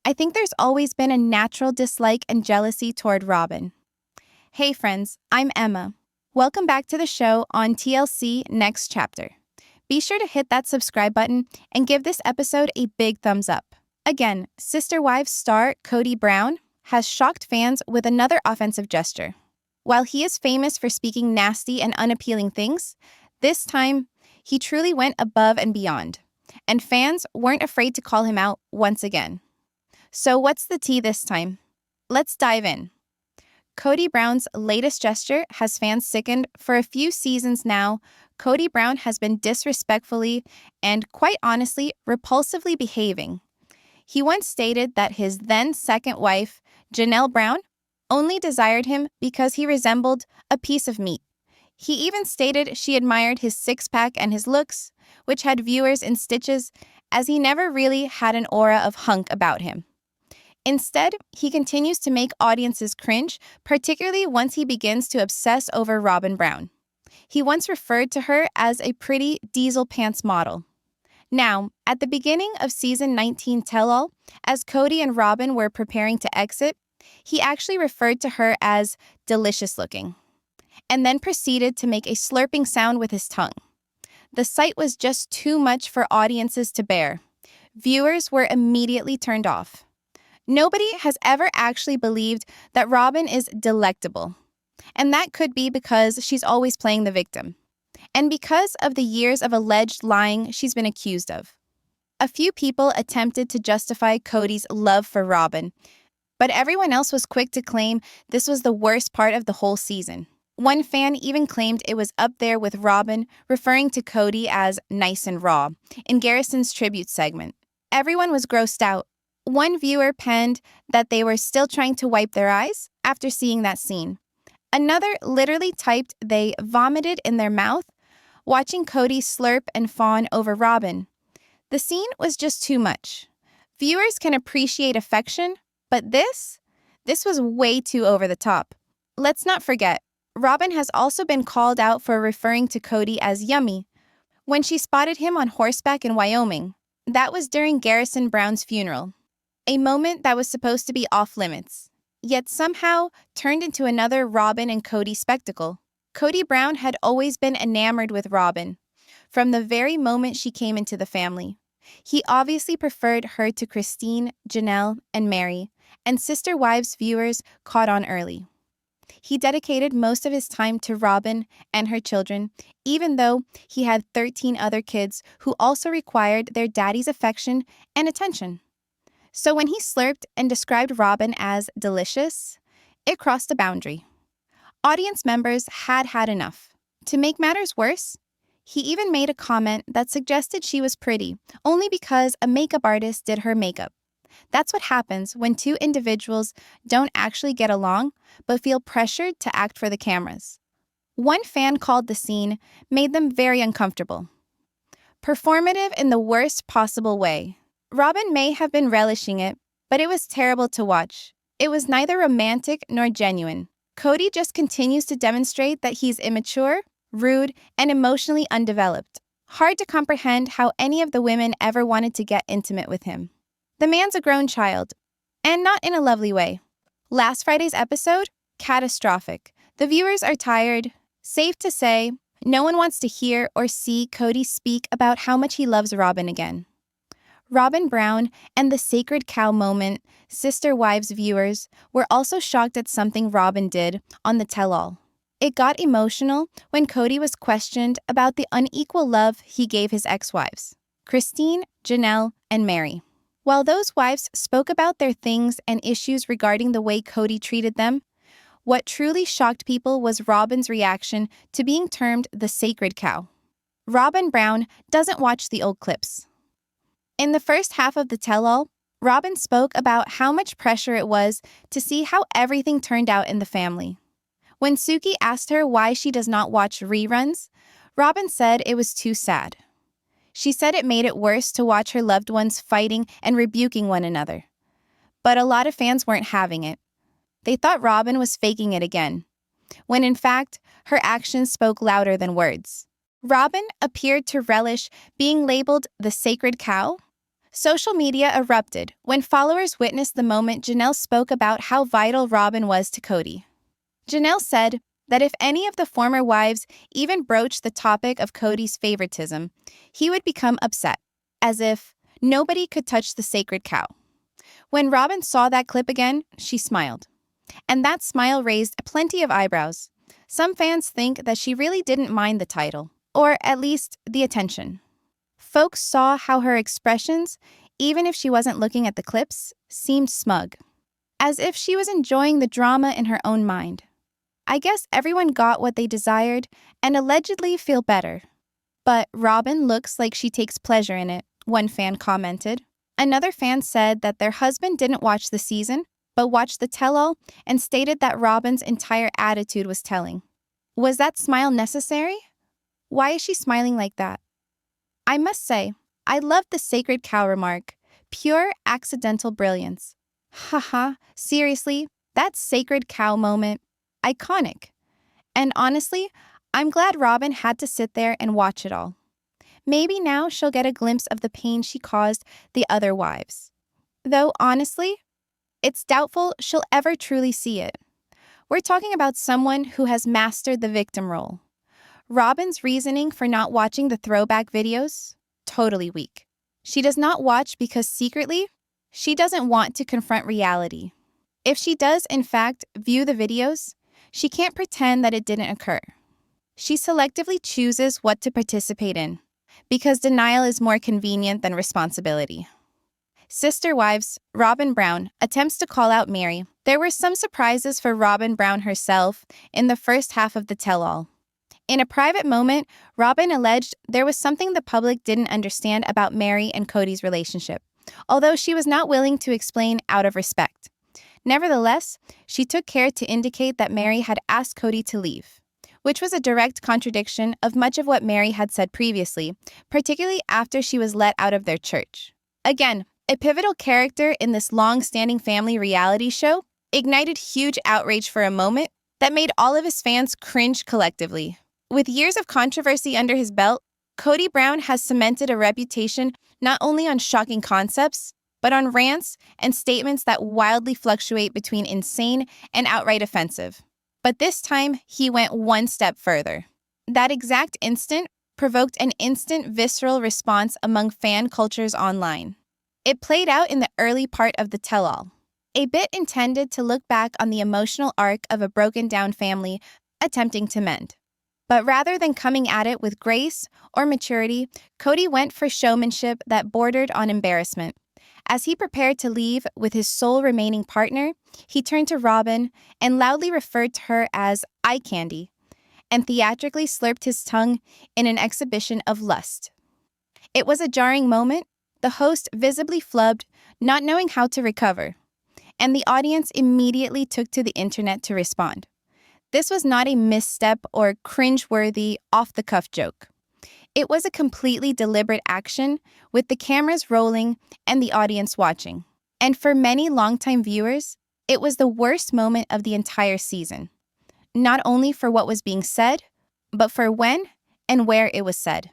I think there's always been a natural dislike and jealousy toward Robyn. Hey friends, I'm Emma. Welcome back to the show on TLC Next Chapter. Be sure to hit that subscribe button and give this episode a big thumbs up. Again, Sister Wives star Kody Brown has shocked fans with another offensive gesture. While he is famous for speaking nasty and unappealing things, this time he truly went above and beyond, and fans weren't afraid to call him out once again. So what's the tea this time? Let's dive in. Kody Brown's latest gesture has fans sickened. For a few seasons now, Kody Brown has been disrespectfully and, quite honestly, repulsively behaving. He once stated that his then-second wife, Janelle Brown, only desired him because he resembled a piece of meat. He even stated she admired his six-pack and his looks, which had viewers in stitches, as he never really had an aura of hunk about him. Instead, he continues to make audiences cringe, particularly once he begins to obsess over Robyn Brown. He once referred to her as a pretty diesel pants model. Now, at the beginning of season 19 Tell-All, as Kody and Robyn were preparing to exit, he actually referred to her as delicious looking, and then proceeded to make a slurping sound with his tongue. The sight was just too much for audiences to bear. Viewers were immediately turned off. Nobody has ever actually believed that Robyn is delectable, and that could be because she's always playing the victim, and because of the years of alleged lying she's been accused of. A few people attempted to justify Kody's love for Robyn, but everyone else was quick to claim this was the worst part of the whole season. One fan even claimed it was up there with Robyn, referring to Kody as nice and raw in Garrison's tribute segment. Everyone was grossed out. One viewer penned that they were still trying to wipe their eyes after seeing that scene. Another literally typed they vomited in their mouth watching Kody slurp and fawn over Robyn. The scene was just too much. Viewers can appreciate affection, but this was way too over the top. Let's not forget, Robyn has also been called out for referring to Kody as yummy when she spotted him on horseback in Wyoming. That was during Garrison Brown's funeral. A moment that was supposed to be off limits, yet somehow turned into another Robyn and Kody spectacle. Kody Brown had always been enamored with Robyn, from the very moment she came into the family. He obviously preferred her to Christine, Janelle, and Meri, and Sister Wives viewers caught on early. He dedicated most of his time to Robyn and her children, even though he had 13 other kids who also required their daddy's affection and attention. So when he slurped and described Robyn as delicious, it crossed a boundary. Audience members had had enough. To make matters worse, he even made a comment that suggested she was pretty only because a makeup artist did her makeup. That's what happens when two individuals don't actually get along but feel pressured to act for the cameras. One fan called the scene made them very uncomfortable. Performative in the worst possible way. Robyn may have been relishing it, but it was terrible to watch. It was neither romantic nor genuine. Kody just continues to demonstrate that he's immature, rude, and emotionally undeveloped. Hard to comprehend how any of the women ever wanted to get intimate with him. The man's a grown child, and not in a lovely way. Last Friday's episode? Catastrophic. The viewers are tired. Safe to say, no one wants to hear or see Kody speak about how much he loves Robyn again. Robyn Brown and the sacred cow moment, Sister Wives viewers were also shocked at something Robyn did on the tell-all. It got emotional when Kody was questioned about the unequal love he gave his ex-wives, Christine, Janelle, and Meri. While those wives spoke about their things and issues regarding the way Kody treated them, what truly shocked people was Robyn's reaction to being termed the sacred cow. Robyn Brown doesn't watch the old clips. In the first half of the tell-all, Robyn spoke about how much pressure it was to see how everything turned out in the family. When Suki asked her why she does not watch reruns, Robyn said it was too sad. She said it made it worse to watch her loved ones fighting and rebuking one another. But a lot of fans weren't having it. They thought Robyn was faking it again, when in fact, her actions spoke louder than words. Robyn appeared to relish being labeled the sacred cow, Social media erupted when followers witnessed the moment Janelle spoke about how vital Robyn was to Kody. Janelle said that if any of the former wives even broached the topic of Kody's favoritism, he would become upset, as if nobody could touch the sacred cow. When Robyn saw that clip again, she smiled. And that smile raised plenty of eyebrows. Some fans think that she really didn't mind the title, or at least the attention. Folks saw how her expressions, even if she wasn't looking at the clips, seemed smug, as if she was enjoying the drama in her own mind. I guess everyone got what they desired and allegedly feel better. But Robyn looks like she takes pleasure in it, one fan commented. Another fan said that their husband didn't watch the season, but watched the tell-all and stated that Robyn's entire attitude was telling. Was that smile necessary? Why is she smiling like that? I must say, I love the sacred cow remark. Pure accidental brilliance. Haha, seriously, that sacred cow moment. Iconic. And honestly, I'm glad Robyn had to sit there and watch it all. Maybe now she'll get a glimpse of the pain she caused the other wives. Though honestly, it's doubtful she'll ever truly see it. We're talking about someone who has mastered the victim role. Robyn's reasoning for not watching the throwback videos? Totally weak. She does not watch because secretly, she doesn't want to confront reality. If she does, in fact, view the videos, she can't pretend that it didn't occur. She selectively chooses what to participate in, because denial is more convenient than responsibility. Sister wives, Robyn Brown, attempts to call out Meri. There were some surprises for Robyn Brown herself in the first half of the tell-all. In a private moment, Robyn alleged there was something the public didn't understand about Meri and Kody's relationship, although she was not willing to explain out of respect. Nevertheless, she took care to indicate that Meri had asked Kody to leave, which was a direct contradiction of much of what Meri had said previously, particularly after she was let out of their church. Again, a pivotal character in this long-standing family reality show ignited huge outrage for a moment that made all of his fans cringe collectively. With years of controversy under his belt, Kody Brown has cemented a reputation not only on shocking concepts, but on rants and statements that wildly fluctuate between insane and outright offensive. But this time, he went one step further. That exact instant provoked an instant visceral response among fan cultures online. It played out in the early part of the tell-all, a bit intended to look back on the emotional arc of a broken-down family attempting to mend. But rather than coming at it with grace or maturity, Kody went for showmanship that bordered on embarrassment. As he prepared to leave with his sole remaining partner, he turned to Robyn and loudly referred to her as eye candy, and theatrically slurped his tongue in an exhibition of lust. It was a jarring moment, the host visibly flubbed, not knowing how to recover, and the audience immediately took to the internet to respond. This was not a misstep or cringe-worthy, off-the-cuff joke. It was a completely deliberate action, with the cameras rolling and the audience watching. And for many longtime viewers, it was the worst moment of the entire season. Not only for what was being said, but for when and where it was said.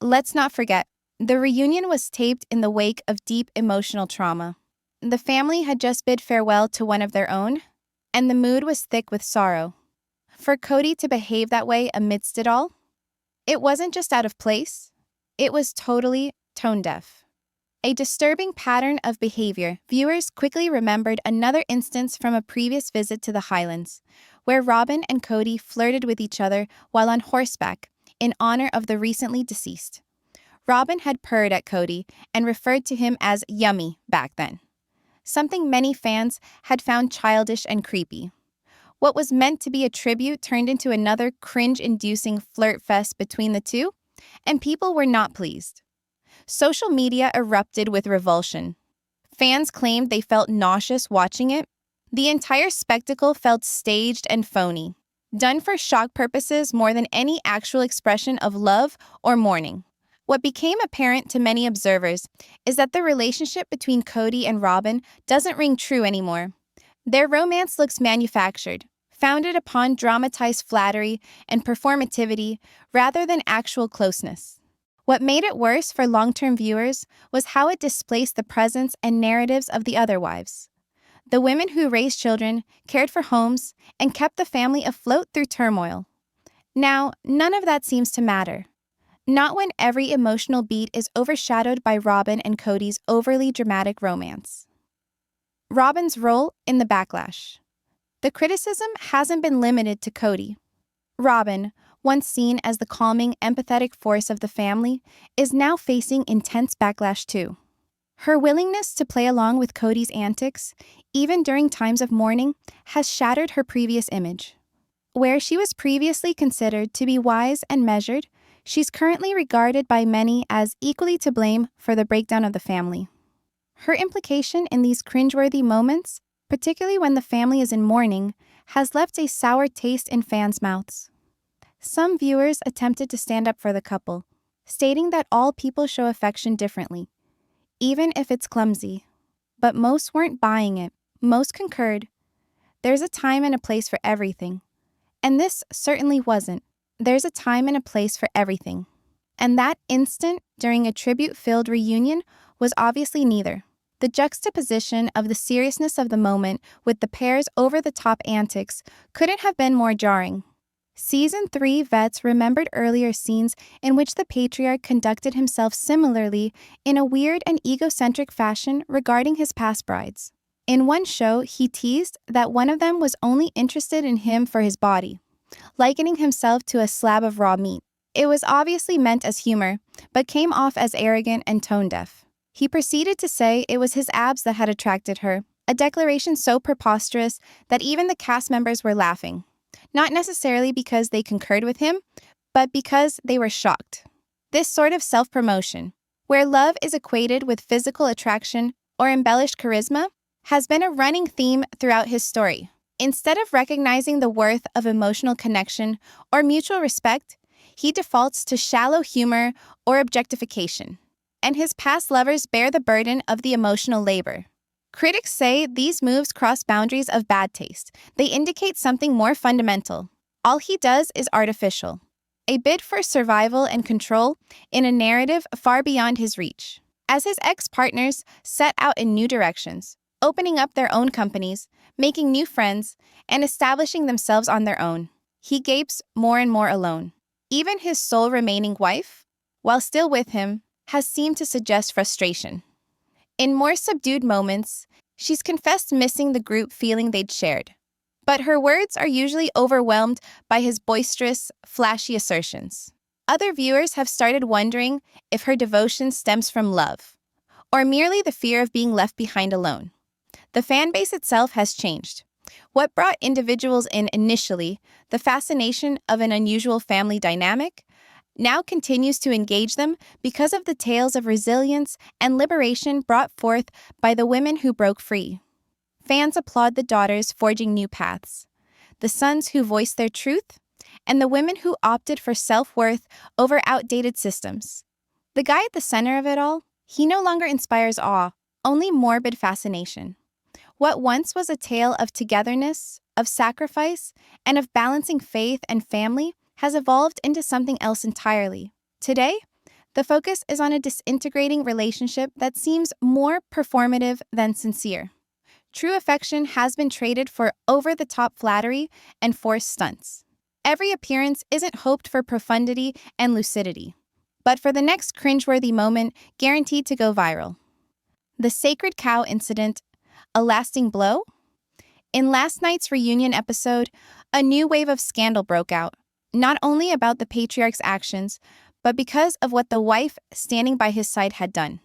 Let's not forget, the reunion was taped in the wake of deep emotional trauma. The family had just bid farewell to one of their own, and the mood was thick with sorrow. For Kody to behave that way amidst it all, it wasn't just out of place, it was totally tone-deaf. A disturbing pattern of behavior, viewers quickly remembered another instance from a previous visit to the Highlands, where Robyn and Kody flirted with each other while on horseback in honor of the recently deceased. Robyn had purred at Kody and referred to him as yummy back then, something many fans had found childish and creepy. What was meant to be a tribute turned into another cringe-inducing flirt fest between the two, and people were not pleased. Social media erupted with revulsion. Fans claimed they felt nauseous watching it. The entire spectacle felt staged and phony, done for shock purposes more than any actual expression of love or mourning. What became apparent to many observers is that the relationship between Kody and Robyn doesn't ring true anymore. Their romance looks manufactured, founded upon dramatized flattery and performativity rather than actual closeness. What made it worse for long-term viewers was how it displaced the presence and narratives of the other wives. The women who raised children, cared for homes, and kept the family afloat through turmoil. Now, none of that seems to matter. Not when every emotional beat is overshadowed by Robyn and Kody's overly dramatic romance. Robyn's role in the backlash. The criticism hasn't been limited to Kody. Robyn, once seen as the calming, empathetic force of the family, is now facing intense backlash too. Her willingness to play along with Kody's antics, even during times of mourning, has shattered her previous image. Where she was previously considered to be wise and measured, she's currently regarded by many as equally to blame for the breakdown of the family. Her implication in these cringeworthy moments, particularly when the family is in mourning, has left a sour taste in fans' mouths. Some viewers attempted to stand up for the couple, stating that all people show affection differently, even if it's clumsy. But most weren't buying it. Most concurred. There's a time and a place for everything. And this certainly wasn't. There's a time and a place for everything. And that instant during a tribute-filled reunion was obviously neither. The juxtaposition of the seriousness of the moment with the pair's over-the-top antics couldn't have been more jarring. Season 3 vets remembered earlier scenes in which the patriarch conducted himself similarly in a weird and egocentric fashion regarding his past brides. In one show, he teased that one of them was only interested in him for his body, likening himself to a slab of raw meat. It was obviously meant as humor, but came off as arrogant and tone-deaf. He proceeded to say it was his abs that had attracted her, a declaration so preposterous that even the cast members were laughing. Not necessarily because they concurred with him, but because they were shocked. This sort of self-promotion, where love is equated with physical attraction or embellished charisma, has been a running theme throughout his story. Instead of recognizing the worth of emotional connection or mutual respect, he defaults to shallow humor or objectification. And his past lovers bear the burden of the emotional labor. Critics say these moves cross boundaries of bad taste. They indicate something more fundamental. All he does is artificial. A bid for survival and control in a narrative far beyond his reach. As his ex-partners set out in new directions, opening up their own companies, making new friends, and establishing themselves on their own, he gapes more and more alone. Even his sole remaining wife, while still with him, has seemed to suggest frustration. In more subdued moments, she's confessed missing the group feeling they'd shared. But her words are usually overwhelmed by his boisterous, flashy assertions. Other viewers have started wondering if her devotion stems from love, or merely the fear of being left behind alone. The fan base itself has changed. What brought individuals in initially, the fascination of an unusual family dynamic, now continues to engage them because of the tales of resilience and liberation brought forth by the women who broke free. Fans applaud the daughters forging new paths, the sons who voiced their truth, and the women who opted for self-worth over outdated systems. The guy at the center of it all, he no longer inspires awe, only morbid fascination. What once was a tale of togetherness, of sacrifice, and of balancing faith and family has evolved into something else entirely. Today, the focus is on a disintegrating relationship that seems more performative than sincere. True affection has been traded for over-the-top flattery and forced stunts. Every appearance isn't hoped for profundity and lucidity, but for the next cringeworthy moment guaranteed to go viral. The sacred cow incident, a lasting blow? In last night's reunion episode, a new wave of scandal broke out. Not only about the patriarch's actions, but because of what the wife standing by his side had done.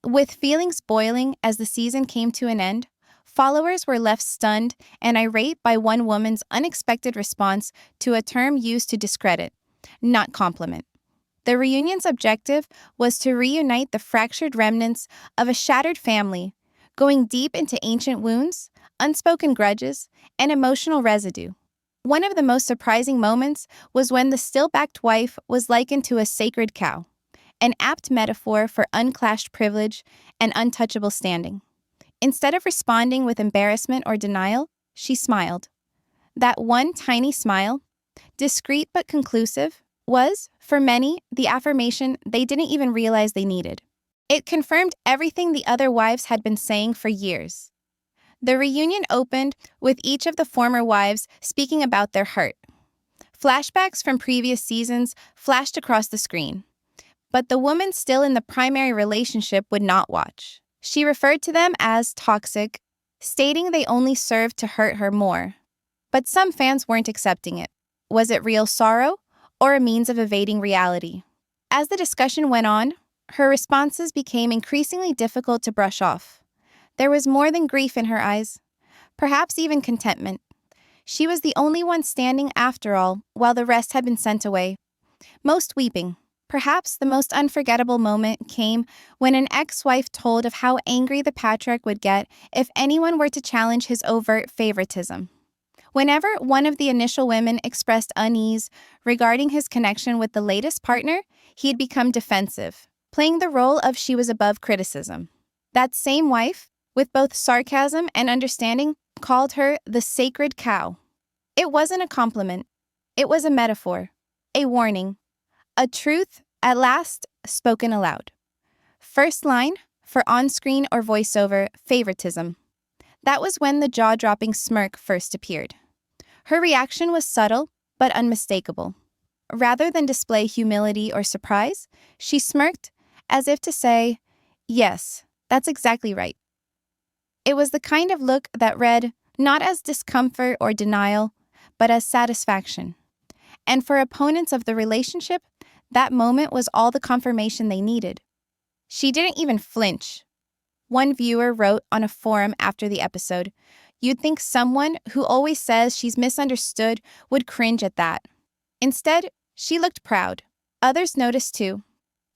With feelings boiling as the season came to an end, followers were left stunned and irate by one woman's unexpected response to a term used to discredit, not compliment. The reunion's objective was to reunite the fractured remnants of a shattered family, going deep into ancient wounds, unspoken grudges, and emotional residue. One of the most surprising moments was when the still-backed wife was likened to a sacred cow, an apt metaphor for unclashed privilege and untouchable standing. Instead of responding with embarrassment or denial, she smiled. That one tiny smile, discreet but conclusive, was, for many, the affirmation they didn't even realize they needed. It confirmed everything the other wives had been saying for years. The reunion opened with each of the former wives speaking about their hurt. Flashbacks from previous seasons flashed across the screen. But the woman still in the primary relationship would not watch. She referred to them as toxic, stating they only served to hurt her more. But some fans weren't accepting it. Was it real sorrow or a means of evading reality? As the discussion went on, her responses became increasingly difficult to brush off. There was more than grief in her eyes, perhaps even contentment. She was the only one standing after all, while the rest had been sent away, most weeping. Perhaps the most unforgettable moment came when an ex-wife told of how angry the patriarch would get if anyone were to challenge his overt favoritism. Whenever one of the initial women expressed unease regarding his connection with the latest partner, he'd become defensive, playing the role of she was above criticism. That same wife, with both sarcasm and understanding, called her the sacred cow. It wasn't a compliment. It was a metaphor, a warning. A truth, at last, spoken aloud. First line, for on-screen or voiceover, favoritism. That was when the jaw-dropping smirk first appeared. Her reaction was subtle, but unmistakable. Rather than display humility or surprise, she smirked as if to say, "Yes, that's exactly right." It was the kind of look that read not as discomfort or denial, but as satisfaction. And for opponents of the relationship, that moment was all the confirmation they needed. She didn't even flinch. One viewer wrote on a forum after the episode, "You'd think someone who always says she's misunderstood would cringe at that." Instead, she looked proud. Others noticed too,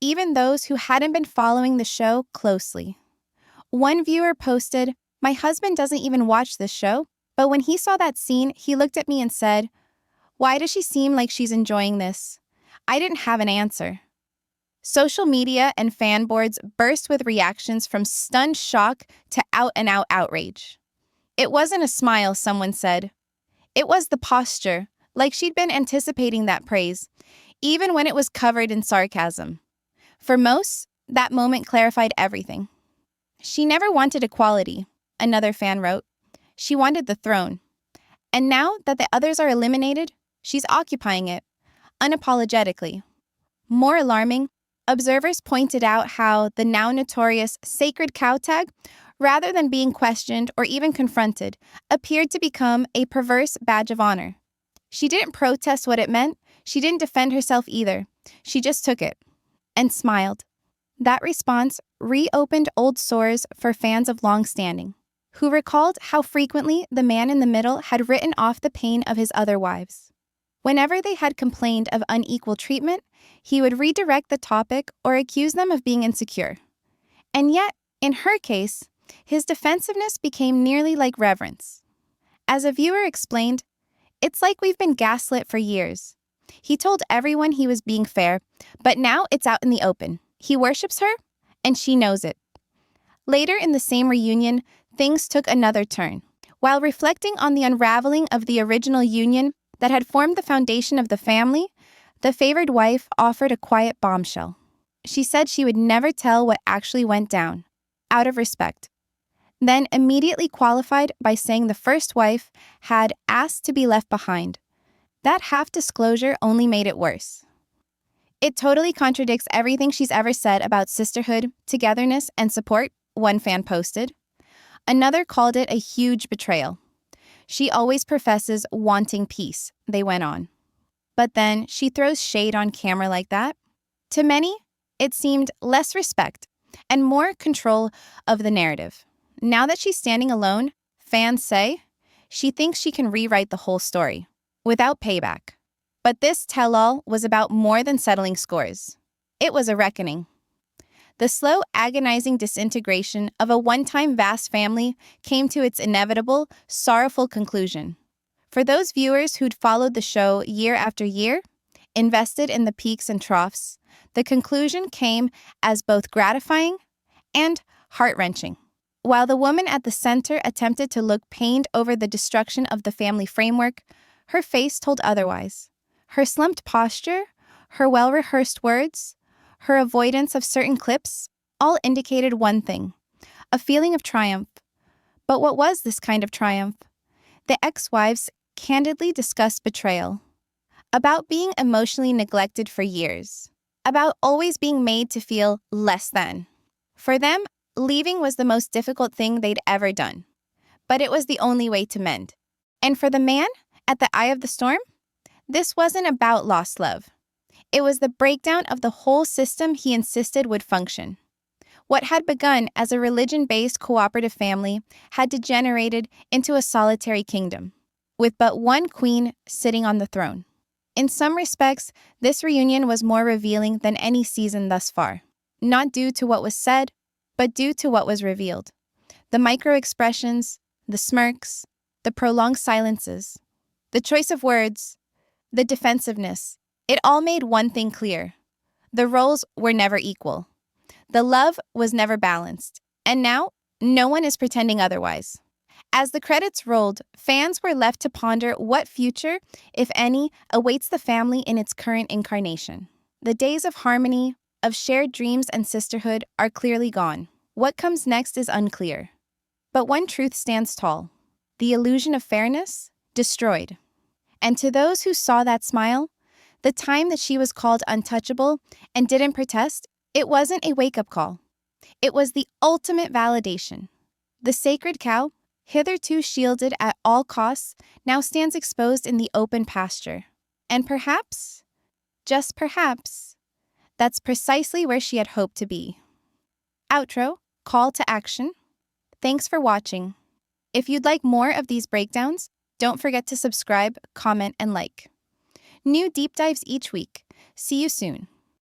even those who hadn't been following the show closely. One viewer posted, "My husband doesn't even watch this show, but when he saw that scene, he looked at me and said, 'Why does she seem like she's enjoying this?' I didn't have an answer." Social media and fan boards burst with reactions from stunned shock to out-and-out outrage. "It wasn't a smile," someone said. "It was the posture, like she'd been anticipating that praise, even when it was covered in sarcasm." For most, that moment clarified everything. "She never wanted equality," another fan wrote. "She wanted the throne. And now that the others are eliminated, she's occupying it, unapologetically." More alarming, observers pointed out how the now notorious sacred cow tag, rather than being questioned or even confronted, appeared to become a perverse badge of honor. She didn't protest what it meant, she didn't defend herself either. She just took it and smiled. That response reopened old sores for fans of long standing, who recalled how frequently the man in the middle had written off the pain of his other wives. Whenever they had complained of unequal treatment, he would redirect the topic or accuse them of being insecure. And yet, in her case, his defensiveness became nearly like reverence. As a viewer explained, "It's like we've been gaslit for years. He told everyone he was being fair, but now it's out in the open. He worships her, and she knows it." Later in the same reunion, things took another turn. While reflecting on the unraveling of the original union that had formed the foundation of the family, the favored wife offered a quiet bombshell. She said she would never tell what actually went down, out of respect. Then immediately qualified by saying the first wife had asked to be left behind. That half-disclosure only made it worse. "It totally contradicts everything she's ever said about sisterhood, togetherness, and support," one fan posted. Another called it a huge betrayal. "She always professes wanting peace," they went on. But then she throws shade on camera like that. To many, it seemed less respect and more control of the narrative. Now that she's standing alone, fans say, she thinks she can rewrite the whole story, without payback. But this tell-all was about more than settling scores. It was a reckoning. The slow, agonizing disintegration of a one-time vast family came to its inevitable, sorrowful conclusion. For those viewers who'd followed the show year after year, invested in the peaks and troughs, the conclusion came as both gratifying and heart-wrenching. While the woman at the center attempted to look pained over the destruction of the family framework, her face told otherwise. Her slumped posture, her well-rehearsed words, her avoidance of certain clips, all indicated one thing: a feeling of triumph. But what was this kind of triumph? The ex-wives candidly discussed betrayal, about being emotionally neglected for years, about always being made to feel less than. For them, leaving was the most difficult thing they'd ever done, but it was the only way to mend. And for the man, at the eye of the storm, this wasn't about lost love. It was the breakdown of the whole system he insisted would function. What had begun as a religion-based cooperative family had degenerated into a solitary kingdom, with but one queen sitting on the throne. In some respects, this reunion was more revealing than any season thus far, not due to what was said, but due to what was revealed. The micro-expressions, the smirks, the prolonged silences, the choice of words, the defensiveness, it all made one thing clear. The roles were never equal. The love was never balanced. And now, no one is pretending otherwise. As the credits rolled, fans were left to ponder what future, if any, awaits the family in its current incarnation. The days of harmony, of shared dreams and sisterhood are clearly gone. What comes next is unclear. But one truth stands tall: the illusion of fairness, destroyed. And to those who saw that smile, the time that she was called untouchable and didn't protest, it wasn't a wake-up call. It was the ultimate validation. The sacred cow, hitherto shielded at all costs, now stands exposed in the open pasture. And perhaps, just perhaps, that's precisely where she had hoped to be. Outro, call to action. Thanks for watching. If you'd like more of these breakdowns, don't forget to subscribe, comment, and like. New deep dives each week. See you soon.